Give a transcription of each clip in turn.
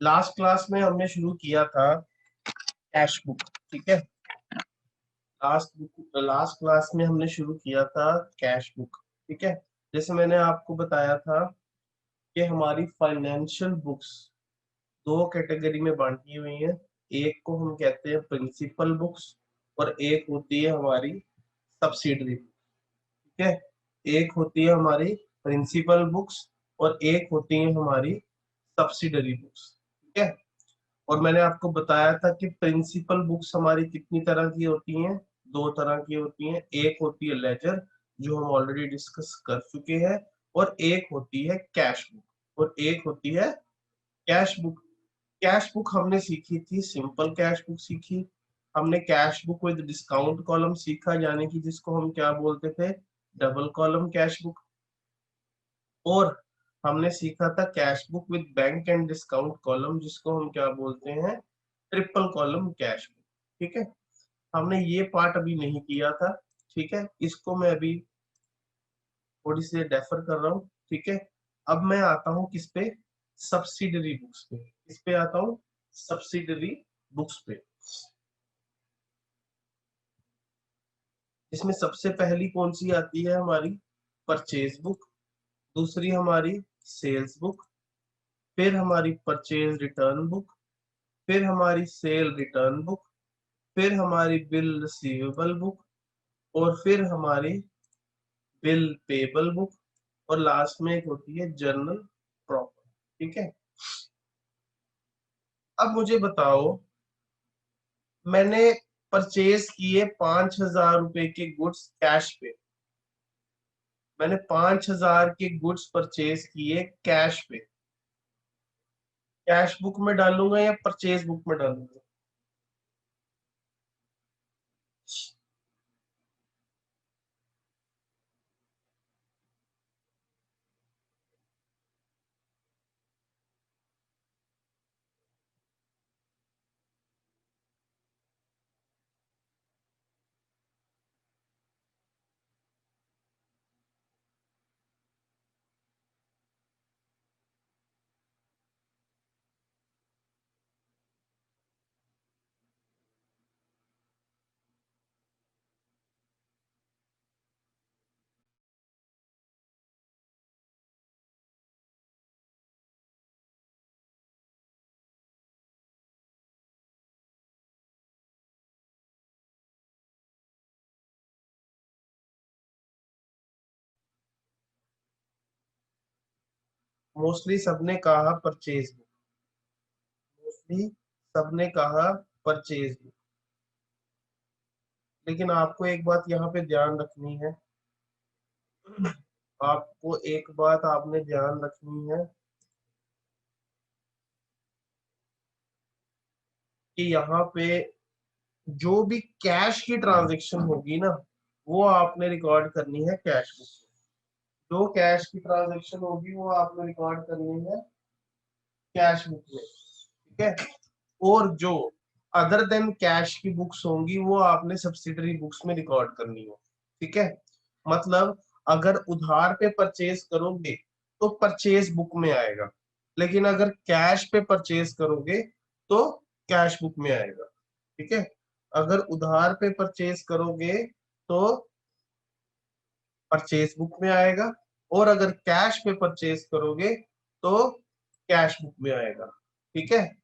Last class में हमने शुरू किया था कैश बुक, ठीक है। लास्ट क्लास में हमने शुरू किया था कैश बुक, ठीक है। जैसे मैंने आपको बताया था कि हमारी फाइनेंशियल बुक्स दो कैटेगरी में बांटी हुई हैं। एक को हम कहते हैं प्रिंसिपल बुक्स और एक होती है हमारी सब्सिडरी, ठीक है। एक होती है हमारी प्रिंसिपल बुक्स और एक होती है हमारी सब्सिडरी बुक्स, ठीक है। और मैंने आपको बताया था कि प्रिंसिपल बुक्स हमारी कितनी तरह की होती हैं, दो तरह की होती हैं। एक होती है लेजर, जो हम ऑलरेडी डिस्कस कर चुके हैं, और एक होती है कैश बुक, और एक होती है कैश बुक। कैश बुक हमने सीखी थी, सिंपल कैश बुक सीखी हमने, cash book with discount column सीखा, यानी कि जिसको हम क्या बोलते थे, डबल कॉलम कैश बुक। और हमने सीखा था cash book with bank and discount column, जिसको हम क्या बोलते हैं, ट्रिपल कॉलम कैश बुक, ठीक है। हमने ये पार्ट अभी नहीं किया था, ठीक है। इसको मैं अभी थोड़ी सी डेफर कर रहा हूँ, ठीक है। अब मैं आता हूँ किस पे, सब्सिडरी बुक्स पे। किस पे आता हूँ, सब्सिडरी बुक्स पे। इसमें सबसे पहली कौन सी आती है हमारी, परचेज बुक। दूसरी हमारी सेल्स बुक। फिर हमारी परचेज रिटर्न बुक। फिर हमारी सेल रिटर्न बुक। फिर हमारी बिल रिसीवेबल बुक। और फिर हमारी बिल पेबल बुक। और लास्ट में एक होती है जर्नल प्रॉपर, ठीक है। अब मुझे बताओ, मैंने परचेज किए 5,000 रुपए के गुड्स कैश पे। मैंने 5,000 के गुड्स परचेज किए कैश पे। कैश बुक में डालूंगा या परचेज बुक में डालूंगा? मोस्टली सबने कहा परचेज बुक, मोस्टली सबने कहा परचेज बुक। लेकिन आपको एक बात यहाँ पे ध्यान रखनी है, आपको एक बात आपने ध्यान रखनी है कि यहाँ पे जो भी कैश की ट्रांजेक्शन होगी ना, वो आपने रिकॉर्ड करनी है कैश बुक में। जो कैश की ट्रांजेक्शन होगी वो आपने रिकॉर्ड करनी है कैश बुक में, ठीक है। और जो अदर देन कैश की बुक्स होंगी वो आपने सब्सिडरी बुक्स में रिकॉर्ड करनी है, ठीक है। मतलब अगर उधार पे परचेज करोगे तो परचेज बुक में आएगा, लेकिन अगर कैश पे परचेज करोगे तो कैश बुक में आएगा, ठीक है। अगर उधार पे परचेज करोगे तो परचेज बुक में आएगा, और अगर कैश पे परचेज करोगे तो कैश बुक में आएगा, ठीक है।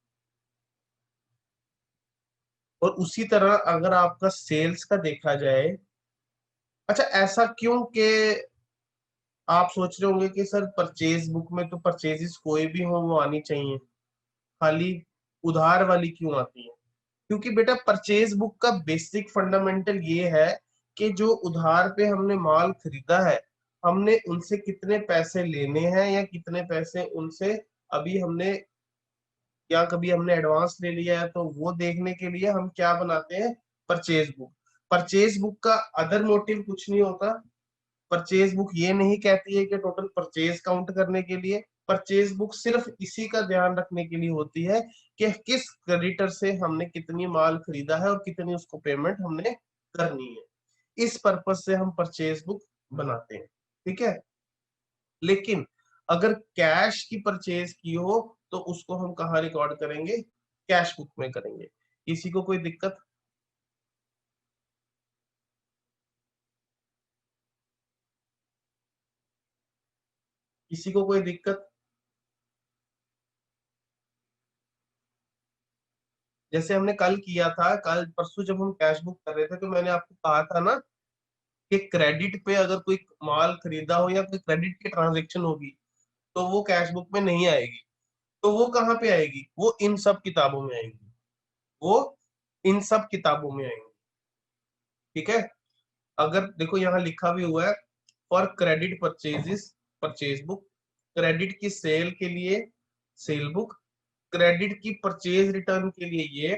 और उसी तरह अगर आपका सेल्स का देखा जाए, अच्छा ऐसा क्यों कि आप सोच रहे होंगे कि सर परचेज बुक में तो परचेजेस कोई भी हो वो आनी चाहिए, खाली उधार वाली क्यों आती है? क्योंकि बेटा परचेज बुक का बेसिक फंडामेंटल ये है कि जो उधार पे हमने माल खरीदा है, हमने उनसे कितने पैसे लेने हैं या कितने पैसे उनसे अभी हमने, या कभी हमने एडवांस ले लिया है, तो वो देखने के लिए हम क्या बनाते हैं, परचेज बुक। परचेज बुक का अदर मोटिव कुछ नहीं होता। परचेज बुक ये नहीं कहती है कि टोटल परचेज काउंट करने के लिए, परचेज बुक सिर्फ इसी का ध्यान रखने के लिए होती है कि किस क्रेडिटर से हमने कितनी माल खरीदा है और कितनी उसको पेमेंट हमने करनी है। इस पर्पज से हम परचेज बुक बनाते हैं, ठीक है। लेकिन अगर कैश की परचेज की हो तो उसको हम कहाँ रिकॉर्ड करेंगे? कैश बुक में करेंगे। किसी को कोई दिक्कत? किसी को कोई दिक्कत? जैसे हमने कल किया था, कल परसों जब हम कैश बुक कर रहे थे, तो मैंने आपको कहा था ना कि क्रेडिट पे अगर कोई माल खरीदा हो या कोई क्रेडिट की ट्रांजेक्शन होगी तो वो कैश बुक में नहीं आएगी। तो वो कहाँ पे आएगी? वो इन सब किताबों में आएगी। वो इन सब किताबों में आएंगी। ठीक है। अगर देखो यहाँ लिखा भी हुआ है, for credit purchases purchase book, credit की सेल के लिए सेल बुक, क्रेडिट की परचेज रिटर्न के लिए ये,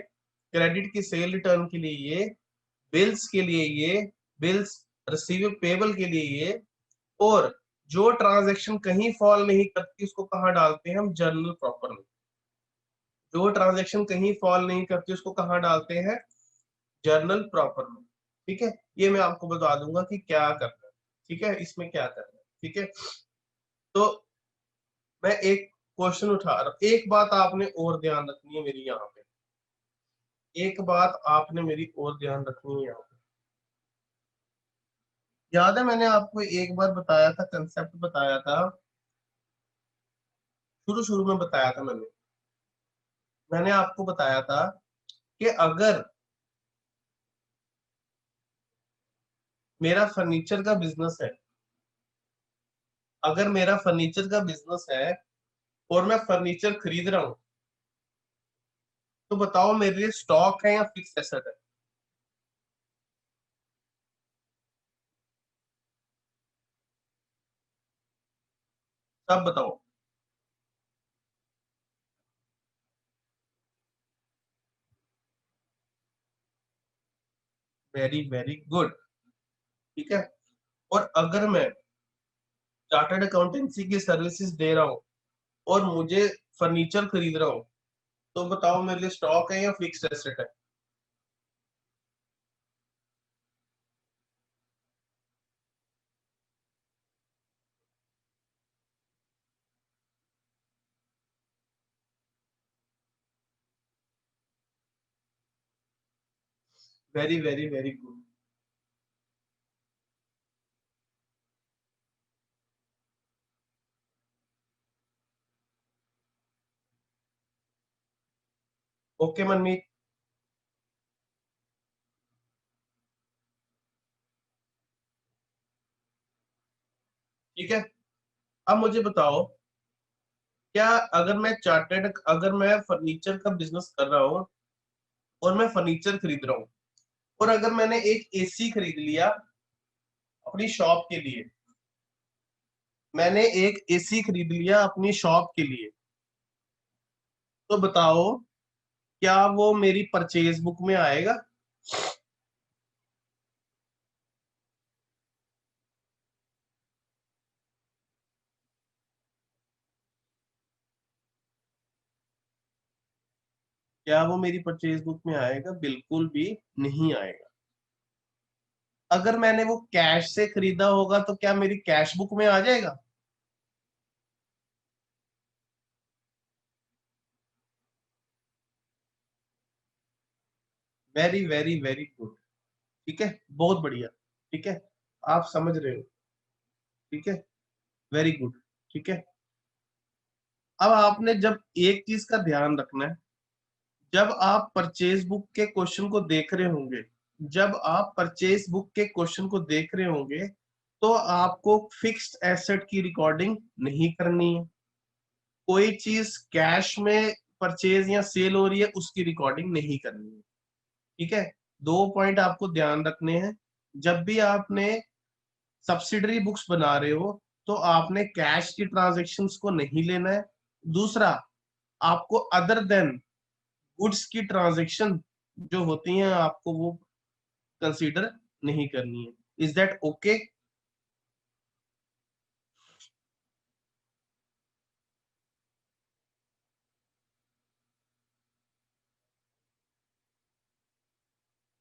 क्रेडिट की सेल रिटर्न के लिए ये, बिल्स के लिए ये, बिल्स रिसीव पेबल के लिए ये, और जो ट्रांजैक्शन कहीं फॉल नहीं करती उसको कहाँ डालते हैं हम? जर्नल प्रॉपर में। जो ट्रांजैक्शन कहीं फॉल नहीं करती उसको कहाँ डालते हैं? जर्नल प्रॉपर में। ठीक है। ये मैं आपको बता दूंगा कि क्या करना है। ठीक है, इसमें क्या करना है। ठीक है। तो मैं एक क्वेश्चन उठा रहा हूं, एक बात आपने और ध्यान रखनी है मेरी यहाँ पे, एक बात आपने मेरी और ध्यान रखनी है यहाँ पे। याद है मैंने आपको एक बार बताया था, कंसेप्ट बताया था, शुरू शुरू में बताया था मैंने। मैंने आपको बताया था कि अगर मेरा फर्नीचर का बिजनेस है, अगर मेरा फर्नीचर का बिजनेस है और मैं फर्नीचर खरीद रहा हूं, तो बताओ मेरे लिए स्टॉक है या फिक्स एसेट है? सब बताओ। Very very good. ठीक है। और अगर मैं चार्टर्ड अकाउंटेंसी की सर्विसेज दे रहा हूँ और मुझे फर्नीचर खरीद रहा हूँ, तो बताओ मेरे लिए स्टॉक है या फिक्स एसेट है? Very very very good. Okay Manmeet. ठीक है। अब मुझे बताओ, क्या अगर मैं चार्टर्ड, अगर मैं फर्नीचर का बिजनेस कर रहा हूँ और मैं फर्नीचर खरीद रहा हूँ, और अगर मैंने एक एसी खरीद लिया अपनी शॉप के लिए, मैंने एक एसी खरीद लिया अपनी शॉप के लिए, तो बताओ क्या वो मेरी परचेज बुक में आएगा? क्या वो मेरी परचेज बुक में आएगा? बिल्कुल भी नहीं आएगा। अगर मैंने वो कैश से खरीदा होगा तो क्या मेरी कैश बुक में आ जाएगा? Very very very good. ठीक है, बहुत बढ़िया। ठीक है, आप समझ रहे हो। ठीक है, वेरी गुड। ठीक है। अब आपने जब एक चीज का ध्यान रखना है, जब आप परचेज बुक के क्वेश्चन को देख रहे होंगे, जब आप परचेज बुक के क्वेश्चन को देख रहे होंगे, तो आपको फिक्स्ड एसेट की रिकॉर्डिंग नहीं करनी है। कोई चीज कैश में परचेज या सेल हो रही है उसकी रिकॉर्डिंग नहीं करनी है। ठीक है। दो पॉइंट आपको ध्यान रखने हैं। जब भी आपने सब्सिडरी बुक्स बना रहे हो, तो आपने कैश की ट्रांजेक्शन्स को नहीं लेना है। दूसरा, आपको अदर देन गुड्स की ट्रांजेक्शन जो होती हैं आपको वो कंसीडर नहीं करनी है। Is that okay?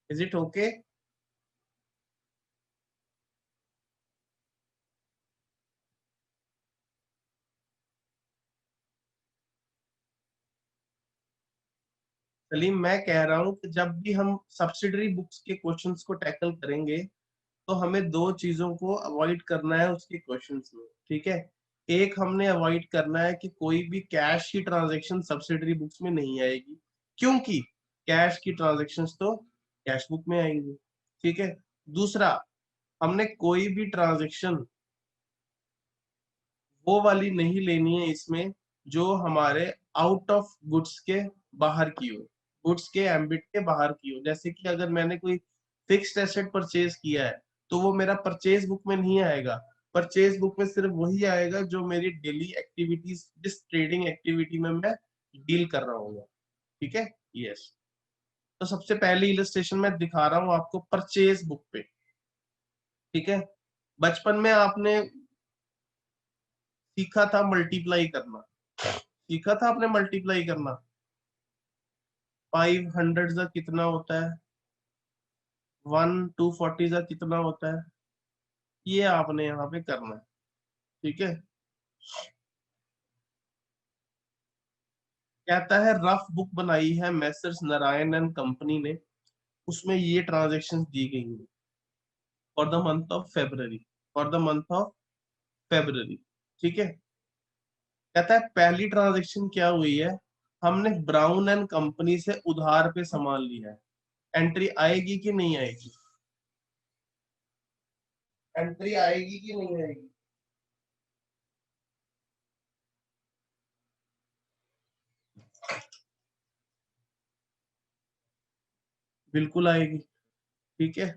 Is it okay? Salim, मैं कह रहा हूँ कि जब भी हम सब्सिडरी बुक्स के क्वेश्चंस को टैकल करेंगे तो हमें दो चीजों को अवॉइड करना है उसके क्वेश्चंस में, ठीक है। एक, हमने अवॉइड करना है कि कोई भी कैश की ट्रांजैक्शन सब्सिडरी बुक्स में नहीं आएगी, क्योंकि कैश की ट्रांजैक्शंस तो कैश बुक में आएंगी, ठीक है। दूसरा, हमने कोई भी ट्रांजैक्शन वो वाली नहीं लेनी है इसमें जो हमारे आउट ऑफ गुड्स के बाहर की हो, गुड्स के एम्बिट के बाहर की हो। जैसे कि अगर मैंने कोई फिक्स्ड एसेट परचेज किया है तो वो मेरा परचेज बुक में नहीं आएगा। परचेज बुक में सिर्फ वही आएगा जो मेरी डेली एक्टिविटीज, जिस ट्रेडिंग एक्टिविटी में मैं डील कर रहा हूँ, ठीक है। यस, तो सबसे पहली इलस्ट्रेशन मैं दिखा रहा हूँ आपको परचेज बुक पे, ठीक है। बचपन में आपने सीखा था मल्टीप्लाई करना, सीखा था आपने मल्टीप्लाई करना। 500 का कितना होता है, 1 240 का कितना होता है, ये आपने यहाँ पे करना है, ठीक है। कहता है रफ बुक बनाई है मैसर्स नारायण एंड कंपनी ने, उसमें ये ट्रांजेक्शन दी गई है for the month of February, for the month of February, ठीक है। कहता है पहली ट्रांजेक्शन क्या हुई है, हमने ब्राउन एंड कंपनी से उधार पे सामान लिया है। एंट्री आएगी कि नहीं आएगी, एंट्री आएगी कि नहीं आएगी? बिल्कुल आएगी, ठीक है।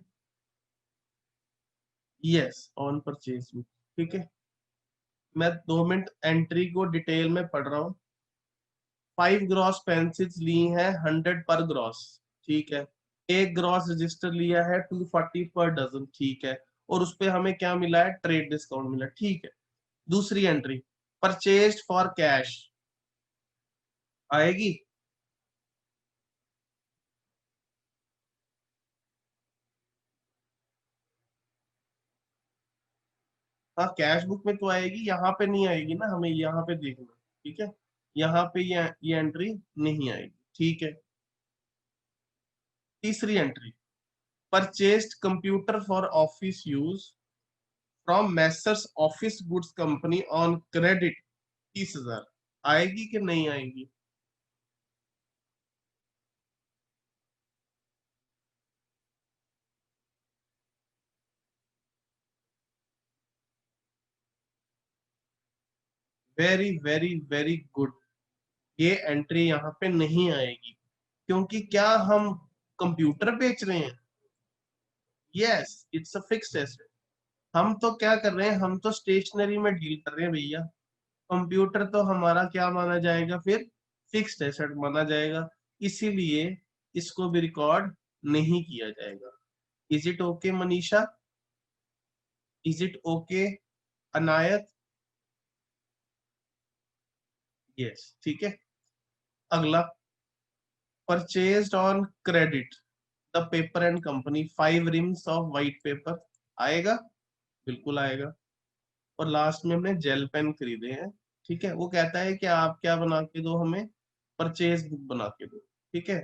यस, ऑन परचेज, ठीक है। मैं 2 मिनट एंट्री को डिटेल में पढ़ रहा हूँ। 5 ग्रॉस पेंसिल्स ली हैं 100 पर ग्रॉस, ठीक है। एक ग्रॉस रजिस्टर लिया है 240 पर डजन, ठीक है। और उस पे हमें क्या मिला है, ट्रेड डिस्काउंट मिला, ठीक है। दूसरी एंट्री, परचेज फॉर कैश, आएगी? हाँ, कैश बुक में तो आएगी, यहाँ पे नहीं आएगी ना, हमें यहाँ पे देखना, ठीक है। यहाँ पे ये एंट्री नहीं आएगी, ठीक है। तीसरी entry, purchased computer for office use from Messrs office goods company on credit 30,000, आएगी कि नहीं आएगी? वेरी वेरी वेरी गुड, ये एंट्री यहाँ पे नहीं आएगी, क्योंकि क्या हम कंप्यूटर बेच रहे हैं? Yes, it's a fixed asset. हम तो क्या कर रहे हैं, हम तो स्टेशनरी में डील कर रहे हैं भैया। कंप्यूटर तो हमारा क्या माना जाएगा फिर, फिक्स्ड एसेट माना जाएगा, इसीलिए इसको भी रिकॉर्ड नहीं किया जाएगा। Is it okay Manisha, is it okay Anayat? Yes, ठीक है। अगला, purchased on credit the paper and company 5 reams of white paper, आएगा? बिल्कुल आएगा। और लास्ट में हमने जेल पेन खरीदे हैं, ठीक है। वो कहता है कि आप क्या बना के दो हमें, परचेज बुक बना के दो, ठीक है।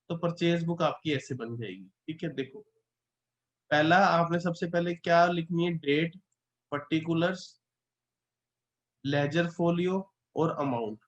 तो परचेज बुक आपकी ऐसे बन जाएगी, ठीक है। देखो, पहला आपने सबसे पहले क्या लिखनी है, डेट, पर्टिकुलर्स, लेजर फोलियो और अमाउंट।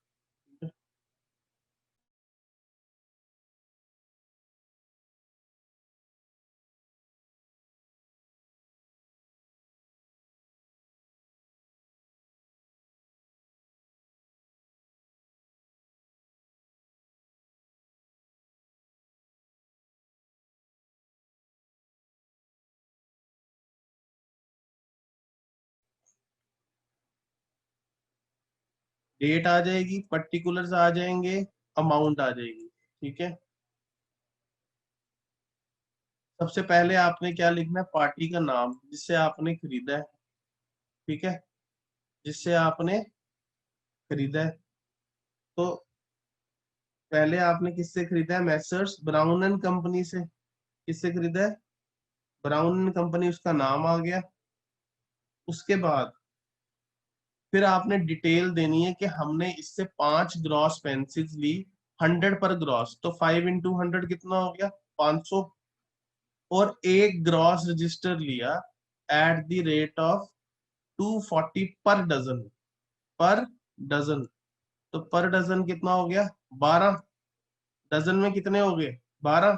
डेट आ जाएगी, पर्टिकुलर्स आ जाएंगे, अमाउंट आ जाएगी, ठीक है। सबसे पहले आपने क्या लिखना है, पार्टी का नाम जिससे आपने खरीदा है, ठीक है, जिससे आपने खरीदा है। तो पहले आपने किससे खरीदा है, मैसर्स ब्राउन एंड कंपनी से। किससे खरीदा है, ब्राउन एंड कंपनी, उसका नाम आ गया। उसके बाद फिर आपने डिटेल देनी है कि हमने इससे 5 ग्रॉस पेंसिल्स ली 100 पर ग्रॉस, तो 5 इंटू 100 कितना हो गया 500, और एक ग्रॉस रजिस्टर लिया एट द रेट ऑफ 240 पर डजन, पर डजन, तो पर डजन कितना हो गया 12, डजन में कितने हो गए 12,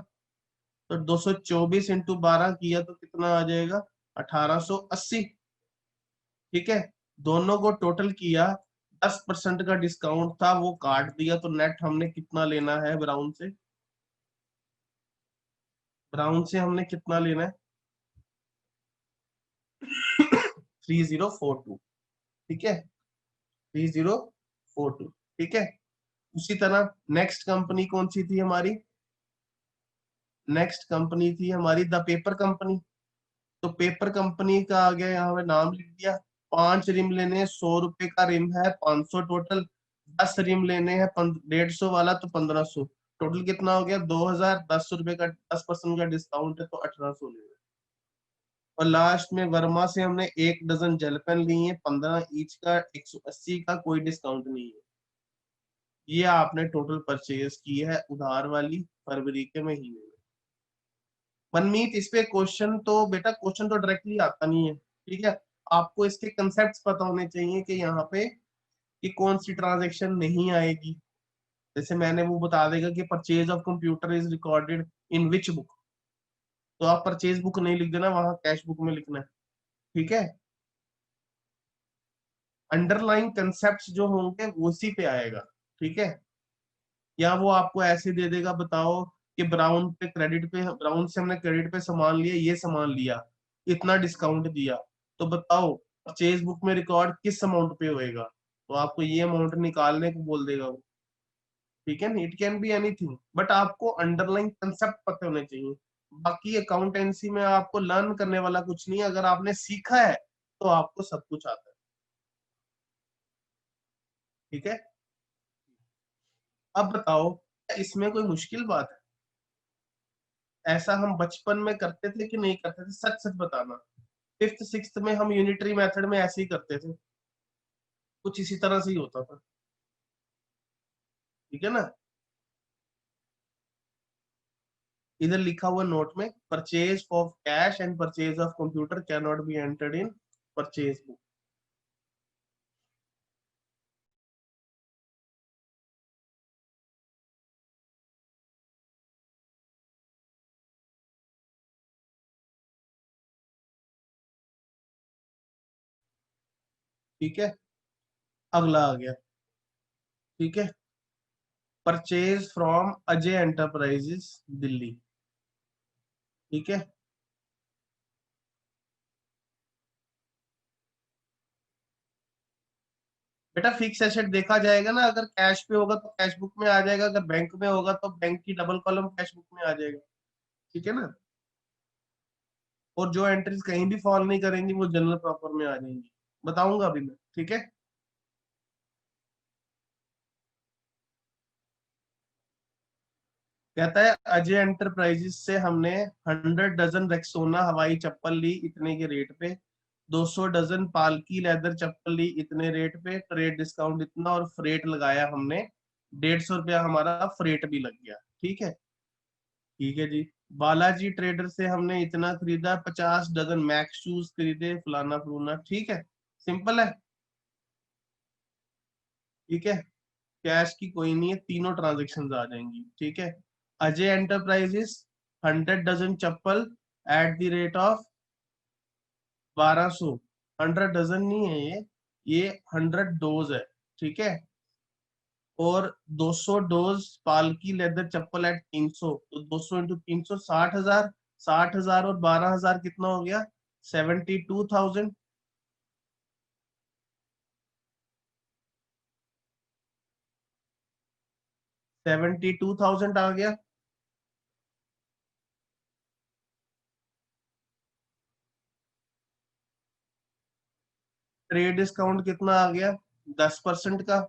तो 224 इंटू 12 किया तो कितना आ जाएगा 1880। ठीक है, दोनों को टोटल किया, 10% का डिस्काउंट था वो काट दिया, तो नेट हमने कितना लेना है ब्राउन से, ब्राउन से हमने कितना लेना है 3042। ठीक है 3042। ठीक है, उसी तरह नेक्स्ट कंपनी कौन सी थी हमारी, नेक्स्ट कंपनी थी हमारी द पेपर कंपनी। तो पेपर कंपनी का आ गया यहाँ पे नाम लिख दिया, 5 रिम लेने हैं, 100 रुपए का रिम है 500 टोटल, 10 रिम लेने हैं 150 वाला तो 1500, टोटल कितना हो गया 2000, 10 रुपए का 10% का डिस्काउंट है तो 1800 ले रहे हैं। और लास्ट में वर्मा से हमने 1 डजन जेल पेन ली है 15 ईच का, 180 का, कोई डिस्काउंट नहीं है। ये आपने टोटल परचेज की है उधार वाली फरवरी के महीने में। मनमीत इस पे क्वेश्चन तो बेटा, क्वेश्चन तो डायरेक्टली आता नहीं है, ठीक है, आपको इसके कंसेप्ट पता होने चाहिए कि यहाँ पे कि कौन सी ट्रांजेक्शन नहीं आएगी। जैसे मैंने वो बता देगा कि purchase of computer is recorded in which book, तो आप परचेज बुक नहीं लिख देना, वहां कैश बुक में लिखना है। ठीक है, अंडरलाइन कंसेप्ट जो होंगे उसी पे आएगा। ठीक है, या वो आपको ऐसे दे देगा, बताओ कि ब्राउन पे क्रेडिट पे, ब्राउन से हमने क्रेडिट पे सामान लिया, ये सामान लिया, इतना डिस्काउंट दिया, तो बताओ परचेज बुक में रिकॉर्ड किस अमाउंट पे होएगा, तो आपको ये अमाउंट निकालने को बोल देगा वो। ठीक है, it can be anything, but आपको अंडरलाइन कंसेप्ट पता होने चाहिए। बाकी अकाउंटेंसी में आपको लर्न करने वाला कुछ नहीं है, अगर आपने सीखा है तो आपको सब कुछ आता है। ठीक है, अब बताओ इसमें कोई मुश्किल बात है, ऐसा हम बचपन में करते थे कि नहीं करते थे, सच सच बताना। फिफ्थ सिक्स्थ में हम यूनिटरी मेथड में ऐसे ही करते थे, कुछ इसी तरह से ही होता था। ठीक है ना, इधर लिखा हुआ नोट में, purchase of cash and purchase of computer can not be entered in purchase book. ठीक है, अगला आ गया। ठीक है, purchase from Ajay enterprises Delhi. ठीक है, बेटा फिक्स एसेट देखा जाएगा ना, अगर कैश पे होगा तो कैश बुक में आ जाएगा, अगर बैंक में होगा तो बैंक की डबल कॉलम कैश बुक में आ जाएगा। ठीक है ना, और जो एंट्रीज कहीं भी फॉल नहीं करेंगी वो जनरल प्रॉपर में आ जाएंगी, बताऊंगा अभी मैं। ठीक है, कहता है अजय एंटरप्राइजेस से हमने 100 डजन रेक्सोना हवाई चप्पल ली इतने के रेट पे, 200 डजन पालकी लेदर चप्पल ली इतने रेट पे, ट्रेड डिस्काउंट इतना, और फ्रेट लगाया हमने 150 रुपया, हमारा फ्रेट भी लग गया। ठीक है, ठीक है जी। बालाजी ट्रेडर से हमने इतना खरीदा, 50 डजन मैक्स शूज खरीदे, फलाना फलूना। ठीक है, सिंपल है। ठीक है, कैश की कोई नहीं है, तीनों ट्रांजेक्शन आ जाएंगी। ठीक है, अजय एंटरप्राइजेस 100 डजन चप्पल at the rate of 1200, 100 dozen नहीं है ये 100 डोज है। ठीक है, और 200 डोज पालकी लेदर चप्पल एट 300, तो 200 इंटू 300 60,000, 60,000 और 12,000 कितना हो गया 72,000। 72,000 आ गया। ट्रेड डिस्काउंट कितना आ गया 10% का,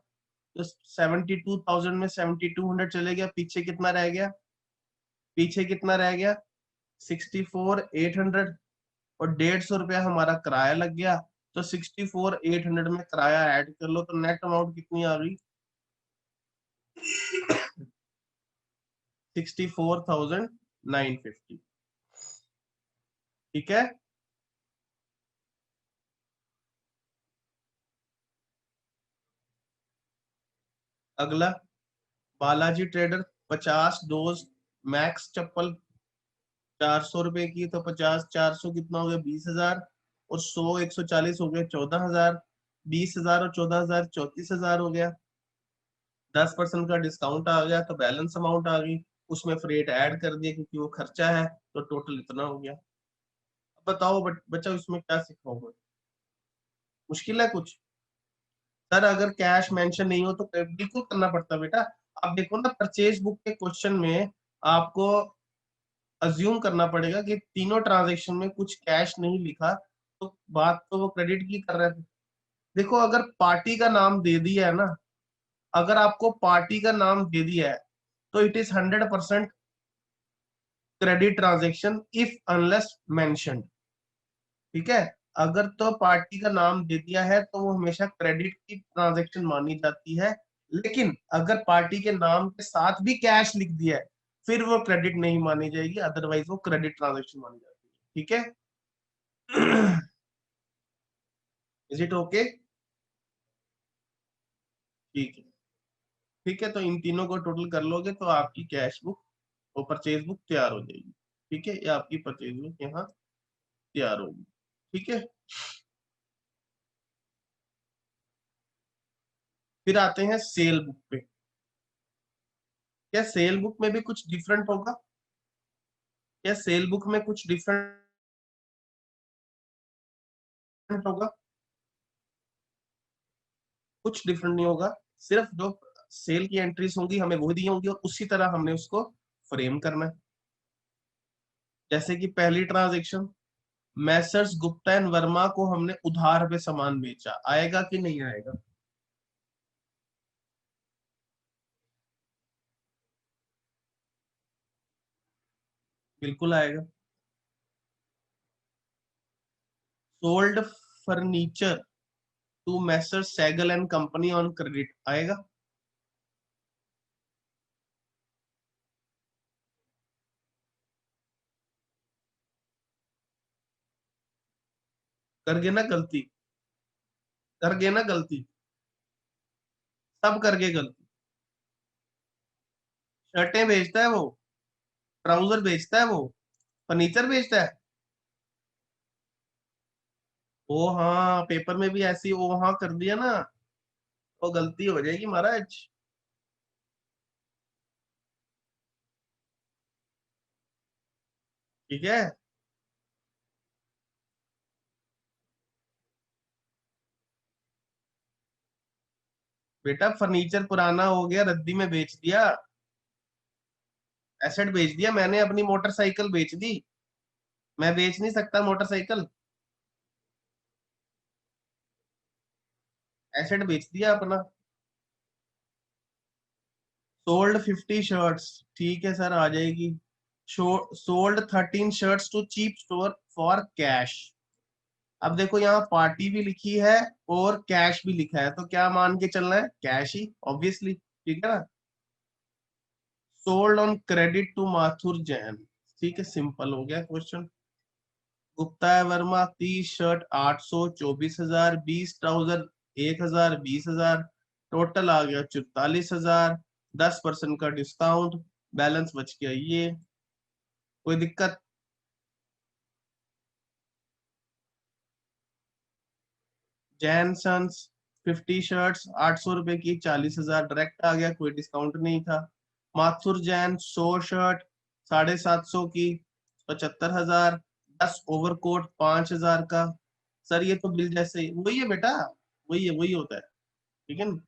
तो 72,000 में 7,200 चले गया, पीछे कितना रह गया, पीछे कितना रह गया 64,800, और 150 रुपया हमारा किराया लग गया, तो 64,800 में किराया ऐड कर लो तो नेट अमाउंट कितनी आ गई 64,950। ठीक है। अगला बालाजी ट्रेडर 50 डोज मैक्स चप्पल 400 रुपए की, तो 50 400 कितना हो गया 20,000, और 100 140 हो गया 14,000, 20,000 और 14,000 34,000 हो गया। 10% का डिस्काउंट आ गया तो बैलेंस अमाउंट आ गई, उसमें फ्रेट ऐड कर दिया क्योंकि वो खर्चा है, तो टोटल इतना हो गया। अब बताओ बच्चा इसमें क्या सीखोगे, मुश्किल है कुछ? सर अगर कैश मेंशन नहीं हो तो बिल्कुल करना पड़ता बेटा। अब देखो ना परचेज बुक के क्वेश्चन में आपको अज्यूम करना पड़ेगा कि तीनों ट्रांजेक्शन में कुछ कैश नहीं लिखा, तो बात तो वो क्रेडिट की कर रहे थे। देखो अगर पार्टी का नाम दे दिया है ना, अगर आपको पार्टी का नाम दे दिया है तो it is 100% credit transaction if unless mentioned. ठीक है, अगर तो पार्टी का नाम दे दिया है तो वो हमेशा क्रेडिट की ट्रांजेक्शन मानी जाती है, लेकिन अगर पार्टी के नाम के साथ भी कैश लिख दिया है फिर वो क्रेडिट नहीं मानी जाएगी, अदरवाइज वो क्रेडिट ट्रांजेक्शन मानी जाती है। ठीक है। Is it okay? ठीक है। ठीक है, तो इन तीनों को टोटल कर लोगे तो आपकी कैश बुक और परचेज बुक तैयार हो जाएगी। ठीक है, ये आपकी परचेज बुक यहाँ तैयार होगी। ठीक है, फिर आते हैं सेल बुक पे। क्या सेल बुक में भी कुछ डिफरेंट होगा? क्या सेल बुक में कुछ डिफरेंट होगा? कुछ डिफरेंट नहीं होगा, सिर्फ जो सेल की एंट्रीज होंगी हमें वो दी होंगी और उसी तरह हमने उसको फ्रेम करना है। जैसे कि पहली transaction, Messrs Gupta and Verma को हमने उधार पे सामान बेचा, आएगा कि नहीं आएगा? बिल्कुल आएगा। Sold furniture to Messrs Saigal and company on credit, आएगा। कर गए ना गलती, कर गए ना गलती, सब कर गए गलती। शर्टें बेचता है वो, ट्राउजर बेचता है वो, फर्नीचर बेचता है। ओ हाँ, पेपर में भी ऐसी ओ हाँ कर दिया ना, तो गलती हो जाएगी महाराज। ठीक है बेटा, फर्नीचर पुराना हो गया, रद्दी में बेच दिया, एसेट बेच दिया। मैंने अपनी मोटरसाइकिल बेच दी, मैं बेच नहीं सकता मोटरसाइकिल, एसेट बेच दिया अपना। सोल्ड 50 शर्ट्स, ठीक है सर आ जाएगी। Sold 13 shirts to cheap store for cash. अब देखो यहाँ पार्टी भी लिखी है और कैश भी लिखा है, तो क्या मान के चलना है? कैश ही ऑब्वियसली। ठीक है ना। Sold on credit to Mathur Jain, ठीक है, सिंपल हो गया question. Gupta Verma 30 shirt 800 24,000, 20 trouser 1,000 20,000, total आ गया 44,000, 10% का डिस्काउंट, बैलेंस बच गया ये। कोई दिक्कत? जैनसन्स 50 शर्ट्स 800 रुपए की 40,000 डायरेक्ट आ गया, कोई डिस्काउंट नहीं था। माथुर जैन 100 शर्ट 750 की 75,000, 10 ओवरकोट 5,000 का। सर ये तो बिल जैसे ही वही है बेटा, वही है, वही होता है। ठीक है ना।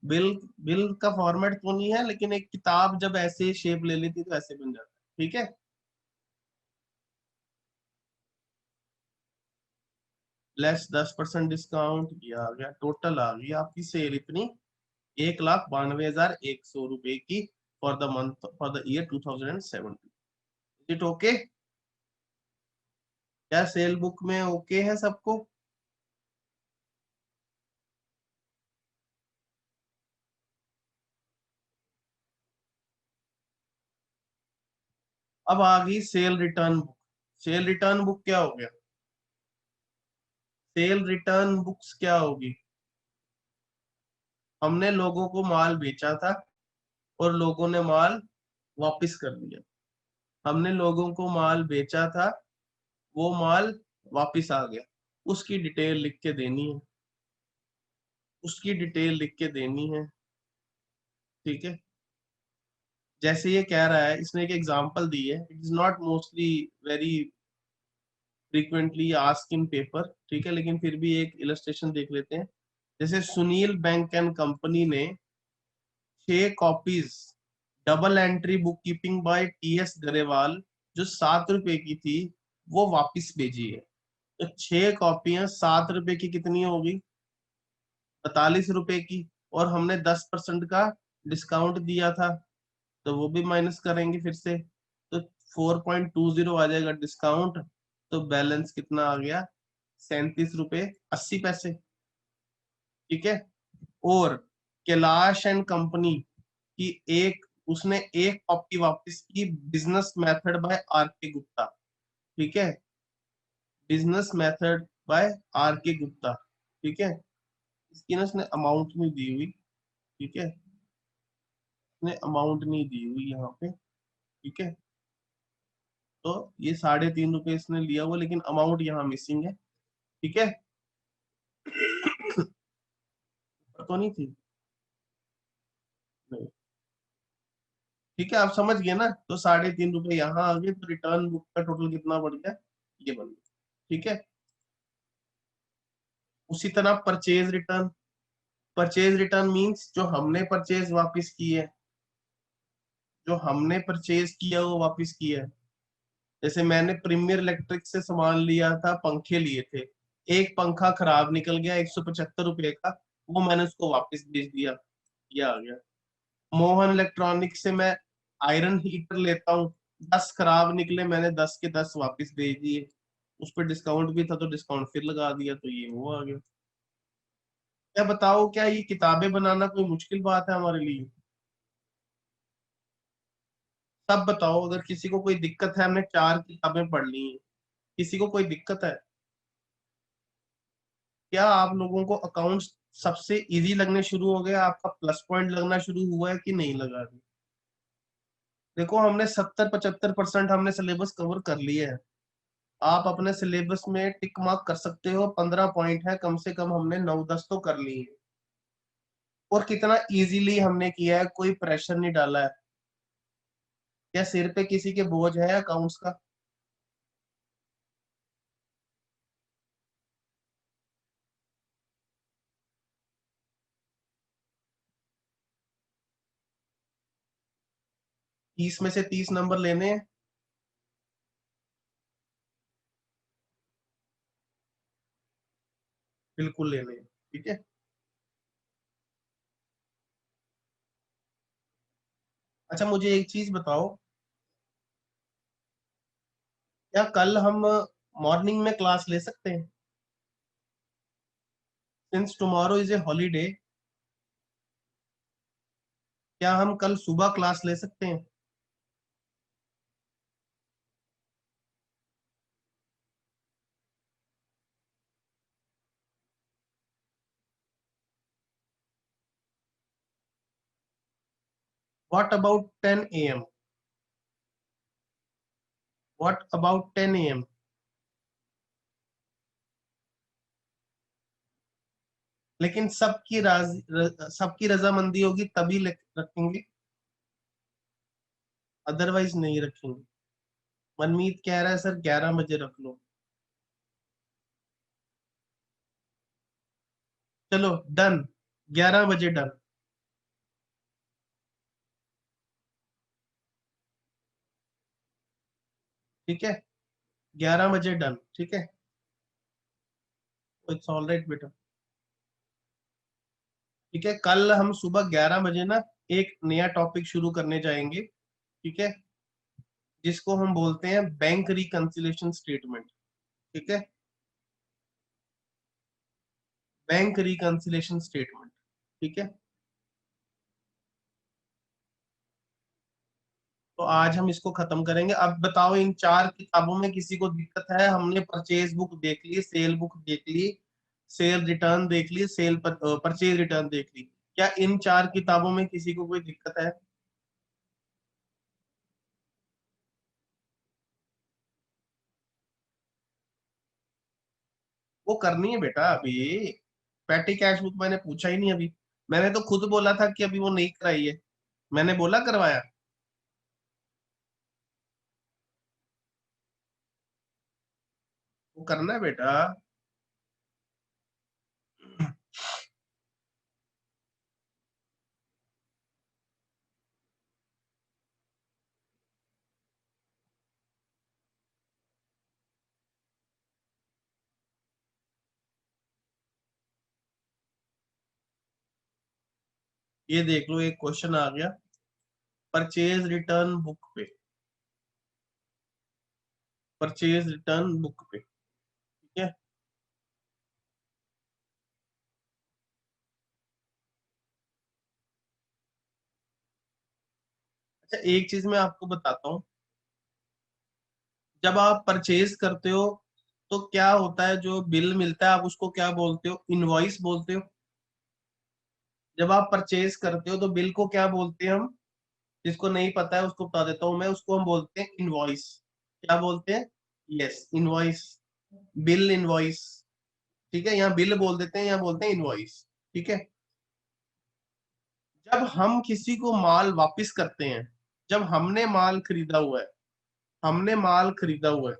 बिल, बिल का फॉर्मेट तो नहीं है, लेकिन एक किताब जब ऐसे शेप ले लेती तो ऐसे बन जाता है। ठीक है, लेस 10% डिस्काउंट, ये आ गया, टोटल आ गई आपकी सेल इतनी 1,92,100 रुपए की for the month, for the year 2017। It okay? क्या सेल बुक में ओके है सबको? अब आ गई cell return book. Cell return book क्या हो गया? सेल रिटर्न बुक्स क्या होगी? हमने लोगों को माल बेचा था और लोगों ने माल वापस कर दिया। हमने लोगों को माल बेचा था, वो माल वापस आ गया, उसकी डिटेल लिख के देनी है। उसकी डिटेल लिख के देनी है। ठीक है। जैसे ये कह रहा है, इसने एक एग्जांपल दी है, it is not mostly very frequently ask in paper, ठीक है, लेकिन फिर भी एक इलस्ट्रेशन देख लेते हैं। जैसे सुनील बैंक एंड कंपनी ने 6 copies double entry bookkeeping by T S Grewal जो 7 रुपए की थी वो वापस भेजी है। तो 6 कॉपियां 7 रुपए की कितनी होगी? 42 रुपए की। और हमने 10% का डिस्काउंट दिया था, तो वो भी माइनस करेंगे फिर से। तो 4.20 आ जाएगा डिस्काउंट। तो बैलेंस कितना आ गया? 37 रुपए 80 पैसे। ठीक है। और कैलाश एंड कंपनी की एक उसने 1 कॉपी वापस की बिजनेस मेथड बाय आर के गुप्ता। ठीक है। बिजनेस मेथड बाय आर के गुप्ता। ठीक है। इसकी ना उसने अमाउंट नहीं दी हुई। ठीक है। उसने अमाउंट नहीं दी हुई यहाँ पे। ठीक है। तो ये 3.5 रुपए इसने लिया हुआ, लेकिन अमाउंट यहाँ मिसिंग है। ठीक है। तो नहीं थी। नहीं। ठीक है, आप समझ गए ना? तो 3.5 रुपए यहाँ आ गए, तो रिटर्न बुक का टोटल कितना बढ़ गया? ये बन गया। ठीक है। उसी तरह purchase return. Purchase return means जो हमने परचेज वापस की है। जो हमने परचेज किया वो वापस किया है। जैसे मैंने प्रीमियर इलेक्ट्रिक से सामान लिया था, पंखे लिए थे। एक पंखा खराब निकल गया 175 रुपए का, वो मैंने उसको वापस भेज दिया। ये आ गया। मोहन इलेक्ट्रॉनिक से मैं आयरन हीटर लेता हूँ, 10 खराब निकले, मैंने 10 के 10 वापस भेज दिए। उस पर डिस्काउंट भी था तो डिस्काउंट फिर लगा दिया, तो ये वो आ गया। क्या बताओ, क्या ये किताबें बनाना कोई मुश्किल बात है हमारे लिए? सब बताओ, अगर किसी को कोई दिक्कत है, हमने 4 किताबें पढ़ ली हैं, किसी को कोई दिक्कत है? क्या आप लोगों को अकाउंट्स सबसे इजी लगने शुरू हो गया, आपका प्लस पॉइंट लगना शुरू हुआ है कि नहीं लगा अभी? देखो, हमने 70-75% हमने सिलेबस कवर कर लिया है। आप अपने सिलेबस में टिक मार्क कर सकते हो, 15 पॉइंट है, कम से कम हमने 9-10 तो कर लिए हैं। और कितना इजीली हमने किया है, कोई प्रेशर नहीं डाला है। क्या सिर पे किसी के बोझ है अकाउंट्स का? 30 में से 30 नंबर लेने हैं। बिल्कुल लेने हैं। ठीक है। अच्छा, मुझे एक चीज बताओ, क्या कल हम मॉर्निंग में क्लास ले सकते हैं? Since tomorrow is a holiday, क्या हम कल सुबह क्लास ले सकते हैं? What about 10 AM? What about 10 AM? लेकिन सबकी रजामंदी होगी तभी रखेंगे, अदरवाइज नहीं रखेंगे। मनमीत कह रहा है सर 11 बजे रख लो। चलो डन, 11 बजे डन। ठीक है। 11 बजे डन। ठीक है। इट्स ऑल राइट बेटा। ठीक है, कल हम सुबह 11 बजे ना एक नया टॉपिक शुरू करने जाएंगे। ठीक है। जिसको हम बोलते हैं बैंक रिकंसिलेशन स्टेटमेंट। ठीक है। Bank reconciliation statement. ठीक है। तो आज हम इसको खत्म करेंगे। अब बताओ इन 4 किताबों में किसी को दिक्कत है? हमने परचेज बुक देख ली, सेल बुक देख ली, सेल रिटर्न देख ली, सेल परचेज रिटर्न देख ली। क्या इन 4 किताबों में किसी को कोई दिक्कत है? वो करनी है बेटा अभी। पैटी कैश बुक मैंने पूछा ही नहीं अभी। मैंने तो खुद बोला था कि अभी वो नहीं कराई है। मैंने बोला करवाया। वो करना है बेटा। ये देख लो एक क्वेश्चन आ गया परचेज रिटर्न बुक पे। परचेज रिटर्न बुक पे, ठीक है। अच्छा एक चीज मैं आपको बताता हूँ। जब आप परचेज करते हो तो क्या होता है, जो बिल मिलता है आप उसको क्या बोलते हो? इनवॉइस बोलते हो। जब आप परचेज करते हो तो बिल को क्या बोलते हैं हम? जिसको नहीं पता है उसको बता देता हूँ मैं, उसको हम बोलते हैं इनवॉइस। क्या बोलते हैं? Yes, invoice. Bill, invoice. ठीक है, यहाँ बिल बोल देते हैं, यहाँ बोलते हैं इनवॉइस। ठीक है। जब हम किसी को माल वापस करते हैं, जब हमने माल खरीदा हुआ है, हमने माल खरीदा हुआ है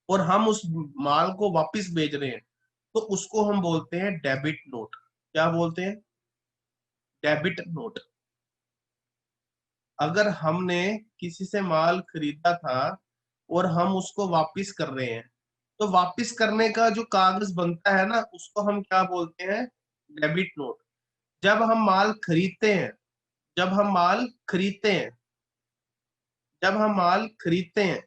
और हम उस माल को वापस भेज रहे हैं, तो उसको हम बोलते हैं डेबिट नोट। क्या बोलते हैं? Debit note. अगर हमने किसी से माल खरीदा था और हम उसको वापस कर रहे हैं, तो वापस करने का जो कागज बनता है ना, उसको हम क्या बोलते हैं? Debit note. जब हम माल खरीदते हैं, जब हम माल खरीदते हैं, जब हम माल खरीदते हैं,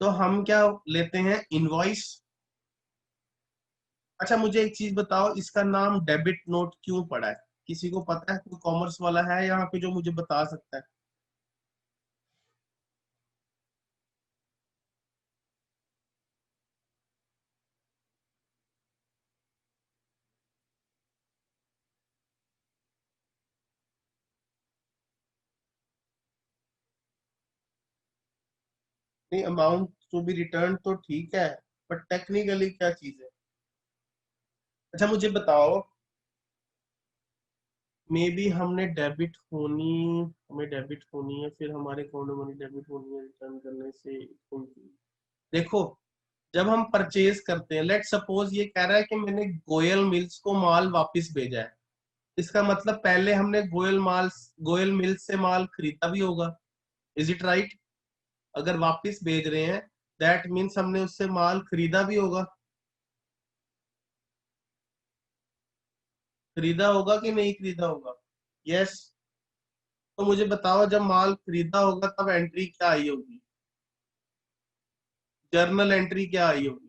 तो हम क्या लेते हैं? इनवॉइस। अच्छा मुझे एक चीज बताओ, इसका नाम डेबिट नोट क्यों पड़ा है? किसी को पता है? कोई कॉमर्स वाला है यहाँ पे जो मुझे बता सकता है? नहीं, अमाउंट टू बी रिटर्न तो ठीक है, पर टेक्निकली क्या चीज है? अच्छा मुझे बताओ, मे बी हमने डेबिट होनी, हमें डेबिट होनी है, फिर हमारे अकाउंट में मनी डेबिट होनी है रिटर्न करने से। देखो, जब हम परचेज करते हैं, लेट सपोज ये कह रहा है कि मैंने गोयल मिल्स को माल वापस भेजा है, इसका मतलब पहले हमने गोयल मिल्स से माल खरीदा भी होगा। Is it right? अगर वापस भेज रहे हैं, दैट मीन्स हमने उससे माल खरीदा भी होगा। खरीदा होगा कि नहीं खरीदा होगा? यस। तो मुझे बताओ, जब माल खरीदा होगा तब एंट्री क्या आई होगी? जर्नल एंट्री क्या आई होगी?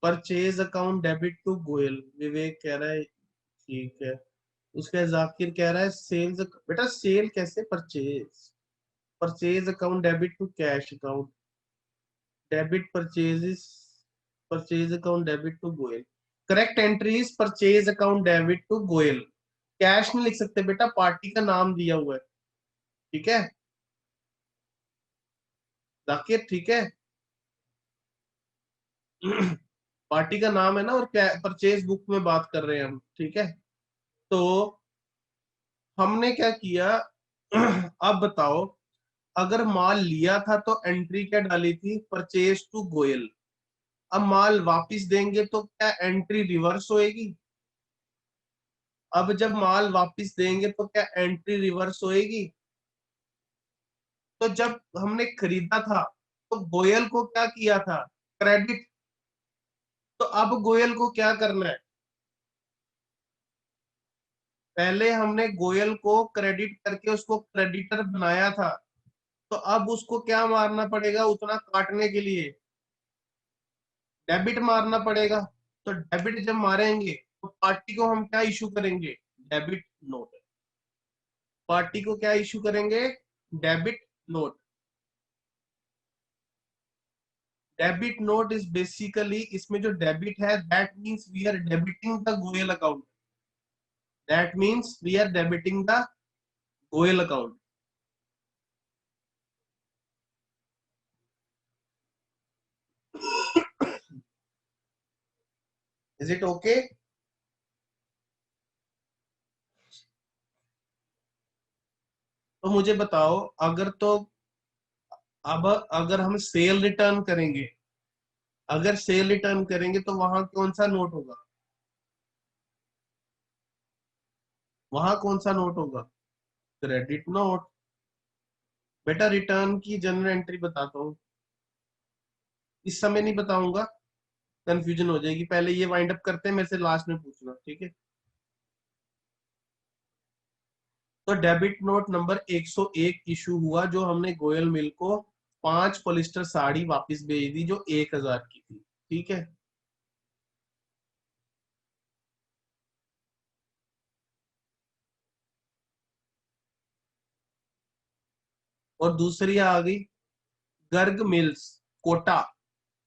Purchase account debit to Goyal, Vivek कह रहा है ठीक है। उसका जाकिर कह रहा है सेल्स। बेटा सेल कैसे purchase? Purchase account debit to cash account, debit purchases, purchase account debit to Goyal. Correct entry is purchase account debit to Goyal. Cash नहीं लिख सकते बेटा, पार्टी का नाम दिया हुआ है। ठीक है जाकिर, ठीक है। पार्टी का नाम है ना, और परचेज बुक में बात कर रहे हैं हम, ठीक है। तो हमने क्या किया अब बताओ, अगर माल लिया था तो एंट्री क्या डाली थी, परचेज टू गोयल। अब माल वापस देंगे तो क्या एंट्री रिवर्स होएगी? अब जब माल वापस देंगे तो क्या एंट्री रिवर्स होएगी? तो जब हमने खरीदा था तो गोयल को क्या किया था, क्रेडिट। तो अब गोयल को क्या करना है, पहले हमने गोयल को क्रेडिट करके उसको क्रेडिटर बनाया था, तो अब उसको क्या मारना पड़ेगा, उतना काटने के लिए डेबिट मारना पड़ेगा। तो डेबिट जब मारेंगे तो पार्टी को हम क्या इशू करेंगे, डेबिट नोट। पार्टी को क्या इशू करेंगे, debit note. Debit note is basically, इसमें जो डेबिट है that means we are debiting the Goyal account, that means we are debiting the Goyal account. Is it okay? तो मुझे बताओ, अगर तो अब अगर हम सेल रिटर्न करेंगे, अगर सेल रिटर्न करेंगे तो वहां कौन सा नोट होगा, वहां कौन सा नोट होगा, क्रेडिट नोट। बेटा रिटर्न की जनरल एंट्री बताता हूँ, इस समय नहीं बताऊंगा, कंफ्यूजन हो जाएगी। पहले ये वाइंड अप करते हैं, मेरे से लास्ट में पूछना, ठीक है? तो डेबिट नोट नंबर 101 इशू हुआ, जो हमने गोयल मिल को 5 पॉलिस्टर साड़ी वापस भेज दी जो 1000 की थी, ठीक है? और दूसरी आ गई, Garg mills, Kota,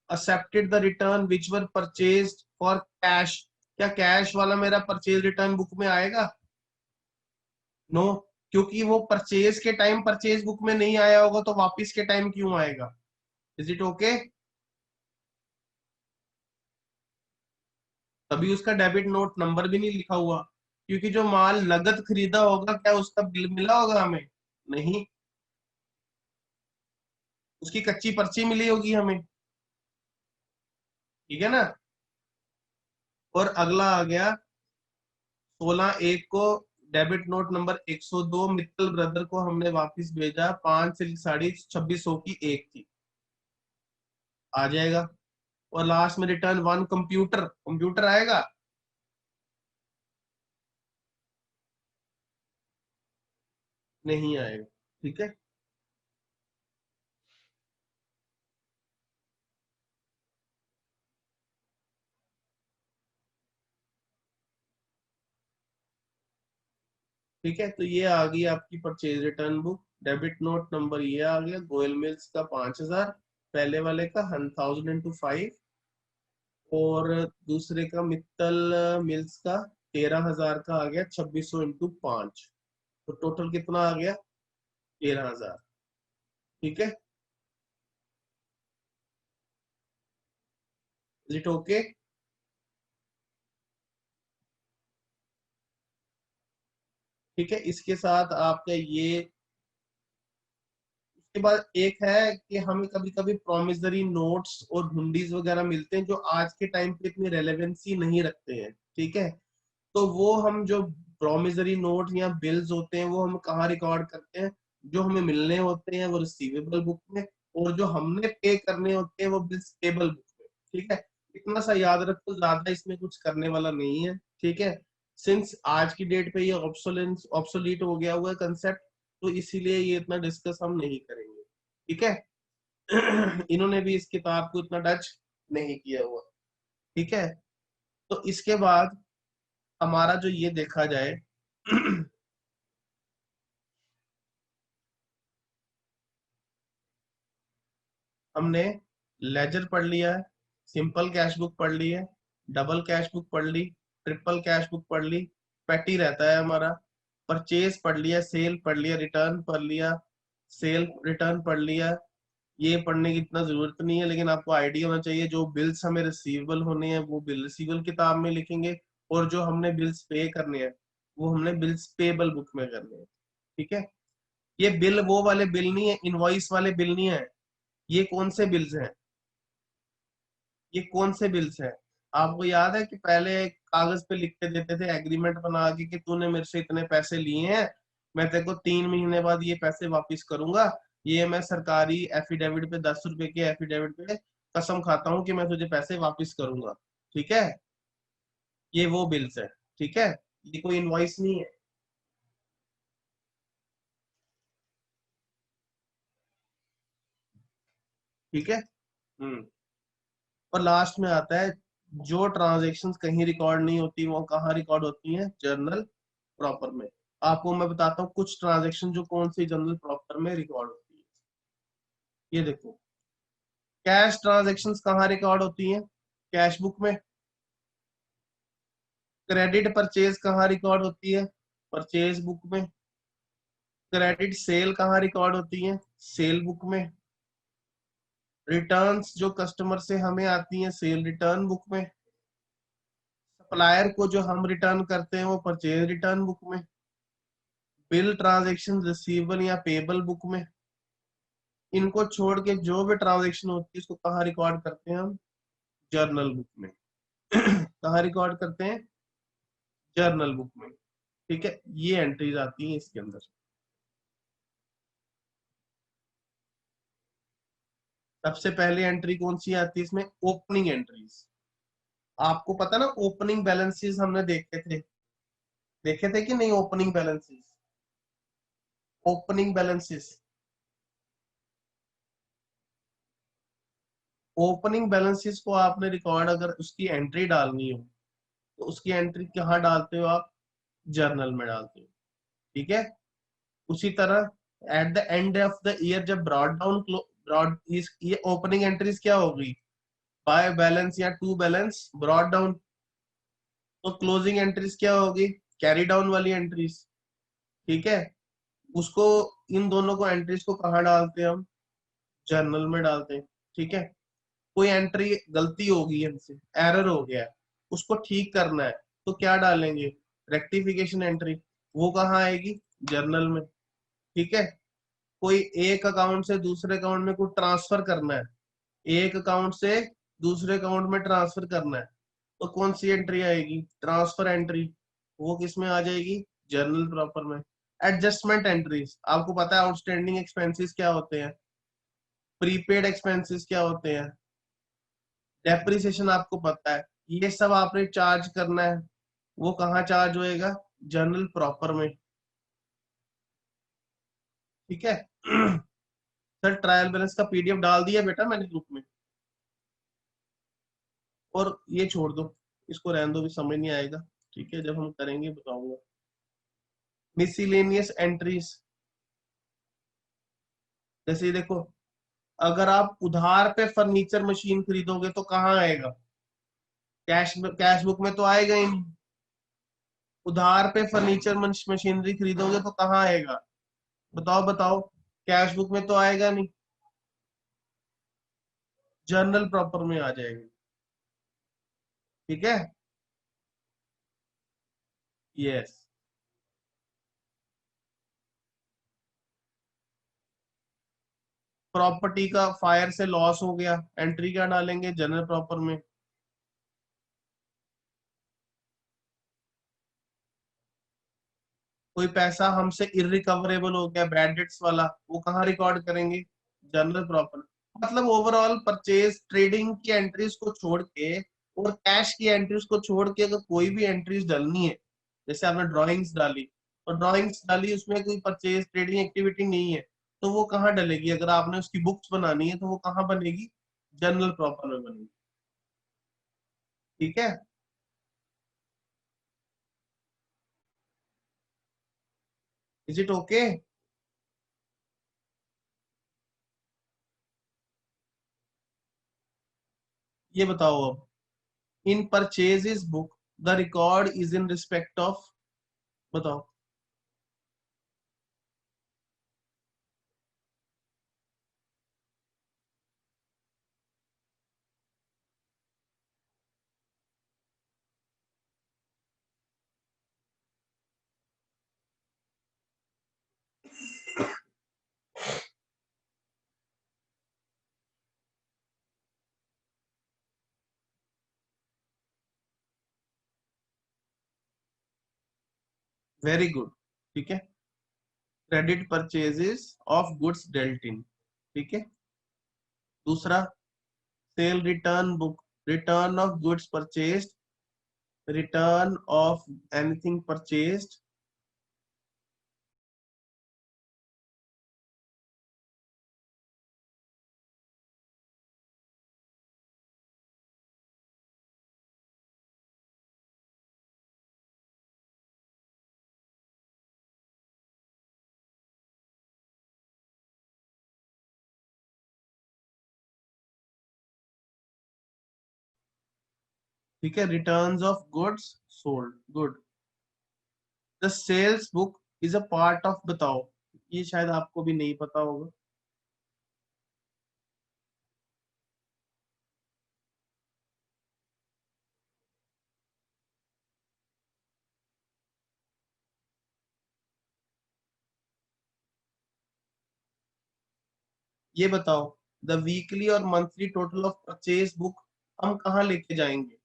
accepted the return which were purchased for cash। क्या कैश वाला मेरा परचेज रिटर्न बुक में आएगा? नो, क्योंकि वो परचेज के टाइम परचेज बुक में नहीं आया होगा, तो वापस के टाइम क्यों आएगा? Is it okay? तभी उसका डेबिट नोट नंबर भी नहीं लिखा हुआ, क्योंकि जो माल नगद खरीदा होगा क्या उसका बिल मिला होगा हमें? नहीं, उसकी कच्ची पर्ची मिली होगी हमें, ठीक है ना? और अगला आ गया 16/1 को, debit note number 102, Mittal brother को हमने वापस भेजा 5 सिल्क साड़ी 2600 की एक थी, आ जाएगा। और लास्ट में रिटर्न 1 कंप्यूटर, कंप्यूटर आएगा? नहीं आएगा, ठीक है? ठीक है, तो ये आ गई आपकी purchase return book. Debit note number ये आ गया, गोयल मिल्स का 5000, पहले वाले का 1000 × 5, और दूसरे का मित्तल मिल्स का 13000 का आ गया 2600 × 5, तो टोटल कितना आ गया, 13000, ठीक है? Is it okay? ठीक है, इसके साथ आपका ये, उसके बाद एक है कि हमें कभी कभी प्रोमिसरी नोट्स और हुंडीज वगैरह मिलते हैं जो आज के टाइम पे इतनी रेलेवेंसी नहीं रखते हैं, ठीक है? तो वो हम जो प्रोमिसरी नोट या बिल्स होते हैं वो हम कहाँ रिकॉर्ड करते हैं, जो हमें मिलने होते हैं वो रिसीवेबल बुक में, और जो हमने पे करने होते हैं वो बिल्स पेबल बुक में, ठीक है? इतना सा याद रखो, ज्यादा इसमें कुछ करने वाला नहीं है, ठीक है? सिंस आज की डेट पे ये ऑब्सोलेंस ऑब्सोलीट हो गया हुआ है कंसेप्ट, तो इसीलिए ये इतना डिस्कस हम नहीं करेंगे, ठीक है? इन्होंने भी इस किताब को इतना टच नहीं किया हुआ, ठीक है? तो इसके बाद हमारा जो ये देखा जाए, हमने लेजर पढ़ लिया है, सिंपल कैश बुक पढ़ ली है, डबल कैश बुक पढ़ ली, ट्रिपल कैश बुक पढ़ ली, पेटी रहता है हमारा, परचेज पढ़ लिया, सेल पढ़ लिया, रिटर्न पढ़ लिया, सेल रिटर्न पढ़ लिया। ये पढ़ने की इतना जरूरत नहीं है, लेकिन आपको आइडिया होना चाहिए जो बिल्स हमें रिसीवेबल होने हैं वो बिल रिसीवेबल किताब में लिखेंगे, और जो हमने बिल्स पे करने हैं वो हमने बिल्स पेबल बुक में करने हैं। ठीक है, ये बिल वो वाले बिल नहीं है, इनवॉइस वाले बिल नहीं है। ये कौन से बिल्स हैं? ये कौन से बिल्स हैं? आपको याद है कि पहले कागज पे लिख के देते थे एग्रीमेंट बना के कि तूने मेरे से इतने पैसे लिए हैं, मैं तेरे को 3 महीने बाद ये पैसे वापस करूंगा। ये मैं सरकारी एफिडेविट पे 10 रुपए के एफिडेविट पे कसम खाता हूँ कि मैं तुझे पैसे वापस करूंगा। ठीक है, ये वो बिल्स है। ठीक है, ये कोई इनवॉइस नहीं है। ठीक है। हम्म। और लास्ट में आता है जो ट्रांजेक्शन्स कहीं रिकॉर्ड नहीं होती वो कहाँ रिकॉर्ड होती हैं? जर्नल प्रॉपर में। आपको मैं बताता हूँ कुछ ट्रांजेक्शन जो कौन सी जर्नल प्रॉपर में रिकॉर्ड होती है। ये देखो, कैश ट्रांजेक्शन्स कहाँ रिकॉर्ड होती हैं? कैश बुक में। क्रेडिट परचेज कहाँ रिकॉर्ड होती है? परचेज बुक में। क्रेडिट सेल कहाँ रिकॉर्ड होती है? सेल बुक में। रिटर्न्स जो कस्टमर से हमें आती हैं, सेल रिटर्न बुक में। सप्लायर को जो हम रिटर्न करते हैं वो परचेज रिटर्न बुक में। बिल ट्रांजेक्शन रिसीवेबल या पेबल बुक में। इनको छोड़ के जो भी ट्रांजेक्शन होती है उसको कहाँ रिकॉर्ड करते हैं हम? जर्नल बुक में। कहाँ रिकॉर्ड करते हैं? जर्नल बुक में। ठीक है, ये एंट्रीज आती हैं इसके अंदर। सबसे पहले एंट्री कौन सी आती है इसमें? Opening entries. आपको पता ना, ओपनिंग बैलेंसेस हमने देखे थे कि नहीं? Opening balances, opening balances. Opening balances को आपने रिकॉर्ड अगर उसकी एंट्री डालनी हो तो उसकी एंट्री कहाँ डालते हो आप? जर्नल में डालते हो। ठीक है, उसी तरह at the end of the year जब ब्रॉड डाउन ब्रॉड इस ये ओपनिंग एंट्रीज क्या होगी? बाय बैलेंस या टू बैलेंस ब्रॉड डाउन। तो क्लोजिंग एंट्रीज क्या होगी? कैरी डाउन वाली एंट्रीज। ठीक है, उसको इन दोनों को एंट्रीज को कहाँ डालते हैं हम? जर्नल में डालते हैं। ठीक है, कोई एंट्री गलती होगी, हमसे एरर हो गया है, उसको ठीक करना है, तो क्या डालेंगे? Rectification entry. वो कहाँ आएगी? जर्नल में। ठीक है, कोई एक अकाउंट से दूसरे अकाउंट में कुछ ट्रांसफर करना है, एक अकाउंट से दूसरे अकाउंट में ट्रांसफर करना है, तो कौन सी एंट्री आएगी? Transfer entry. वो किस में आ जाएगी? जर्नल प्रॉपर में। एडजस्टमेंट एंट्रीज, आपको पता है आउटस्टैंडिंग एक्सपेंसेस क्या होते हैं, प्रीपेड एक्सपेंसेस क्या होते हैं, डेप्रिसिएशन आपको पता है, ये सब आपने चार्ज करना है। वो कहाँ चार्ज होएगा? जर्नल प्रॉपर में। ठीक है। सर ट्रायल बैलेंस का पीडीएफ डाल दिया बेटा मैंने ग्रुप में। और ये छोड़ दो, इसको रहने दो, भी समझ नहीं आएगा। ठीक है, जब हम करेंगे बताऊंगा। मिसलेनियस एंट्रीज, जैसे ये देखो, अगर आप उधार पे फर्नीचर मशीन खरीदोगे तो कहाँ आएगा? कैश बुक में तो आएगा ही नहीं। उधार पे फर्नीचर मशीनरी खरीदोगे तो कहाँ आएगा? बताओ बताओ। कैश बुक में तो आएगा नहीं, जर्नल प्रॉपर में आ जाएगा। ठीक है। यस। प्रॉपर्टी का फायर से लॉस हो गया, एंट्री क्या डालेंगे? जर्नल प्रॉपर में। कोई पैसा हमसे इरिकवरेबल हो गया, बैड डेट्स वाला, वो कहाँ रिकॉर्ड करेंगे? Journal proper. मतलब ओवरऑल परचेज ट्रेडिंग की एंट्रीज को छोड़ के और कैश की एंट्रीज को छोड़ के अगर कोई भी एंट्रीज डालनी है, जैसे आपने ड्राइंग्स डाली और ड्राइंग्स डाली उसमें कोई परचेज ट्रेडिंग एक्टिविटी नहीं है, तो वो कहाँ डलेगी? अगर आपने उसकी बुक्स बनानी है तो वो कहाँ बनेगी? जर्नल प्रॉपर में बनेगी। ठीक है। Is it okay? ये बताओ अब, in purchases book the record is in respect of, बताओ। वेरी गुड, ठीक है। Credit purchases of goods dealt in, ठीक है। दूसरा, sale return book, return of goods purchased, return of anything purchased, ठीक है। Returns of goods sold, good. The sales book is a part of, बताओ, ये शायद आपको भी नहीं पता होगा। ये बताओ, द वीकली और monthly total of purchase book हम कहाँ लेके जाएंगे?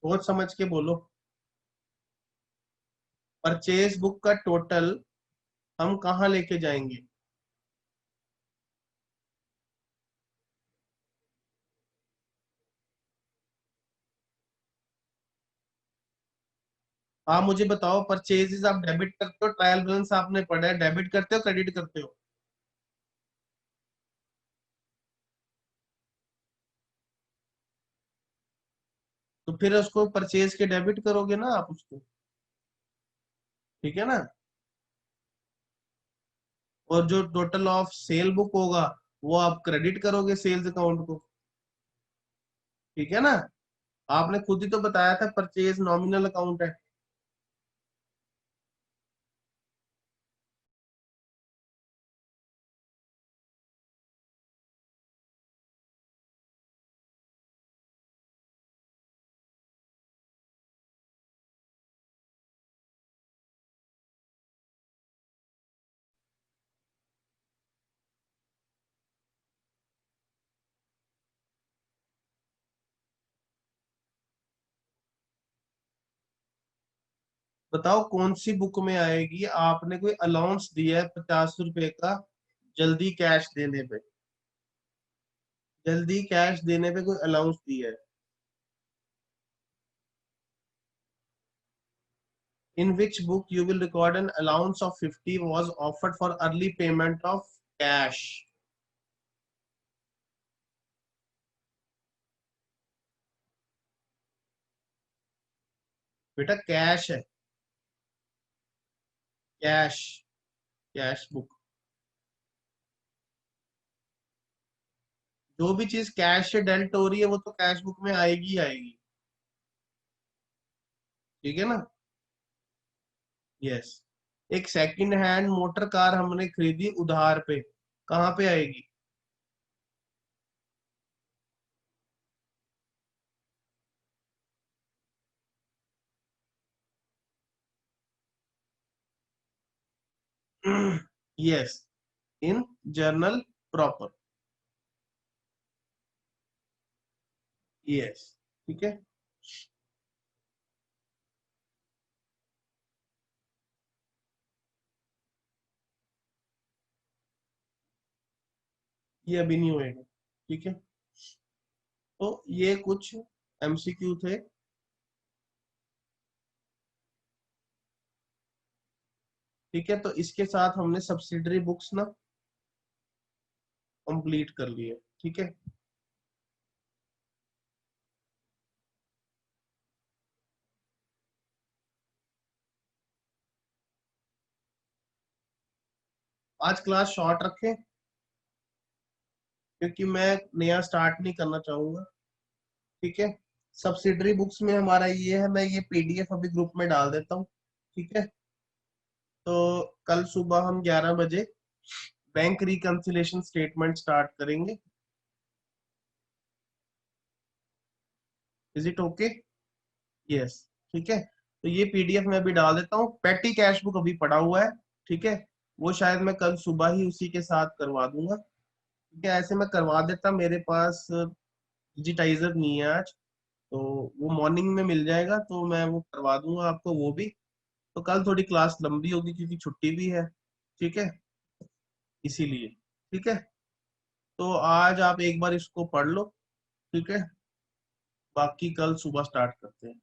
सोच समझ के बोलो। परचेज बुक का टोटल हम कहाँ लेके जाएंगे? हाँ, मुझे बताओ, परचेजेस आप डेबिट करते हो, ट्रायल बैलेंस आपने पढ़ा है, डेबिट करते हो क्रेडिट करते हो? तो फिर उसको परचेज के डेबिट करोगे ना आप उसको, ठीक है ना। और जो टोटल ऑफ सेल बुक होगा वो आप क्रेडिट करोगे सेल्स अकाउंट को, ठीक है ना। आपने खुद ही तो बताया था परचेज नॉमिनल अकाउंट है। बताओ कौन सी बुक में आएगी, आपने कोई अलाउंस दिया है 50 रुपए का जल्दी कैश देने पे, जल्दी कैश देने पे कोई अलाउंस दिया है? In which book you will record an allowance of 50 was offered for early payment of cash? बेटा कैश है, कैश, कैश बुक। जो भी चीज कैश से डेल्ट हो रही है वो तो कैश बुक में आएगी ही आएगी, ठीक है ना। यस। एक सेकंड हैंड मोटर कार हमने खरीदी उधार पे, कहाँ पे आएगी? यस, इन जर्नल प्रॉपर, यस, ठीक है। ये अभी नहीं होएगा, ठीक है। तो ये कुछ एमसीक्यू थे, ठीक है। तो इसके साथ हमने सब्सिडरी बुक्स ना कंप्लीट कर लिए, ठीक है। आज क्लास शॉर्ट रखें क्योंकि मैं नया स्टार्ट नहीं करना चाहूंगा, ठीक है। सब्सिडरी बुक्स में हमारा ये है, मैं ये पीडीएफ अभी ग्रुप में डाल देता हूँ, ठीक है। तो कल सुबह हम 11 बजे बैंक रिकंसिलेशन स्टेटमेंट स्टार्ट करेंगे, इज इट ओके? यस, ठीक है। तो ये पीडीएफ मैं अभी डाल देता हूँ। पेटी कैश बुक अभी पड़ा हुआ है, ठीक है, वो शायद मैं कल सुबह ही उसी के साथ करवा दूंगा, ठीक है। ऐसे मैं करवा देता, मेरे पास डिजिटाइजर नहीं है आज, तो वो मॉर्निंग में मिल जाएगा, तो मैं वो करवा दूंगा आपको वो भी। तो कल थोड़ी क्लास लंबी होगी क्योंकि छुट्टी भी है, ठीक है, इसीलिए, ठीक है। तो आज आप एक बार इसको पढ़ लो, ठीक है, बाकी कल सुबह स्टार्ट करते हैं।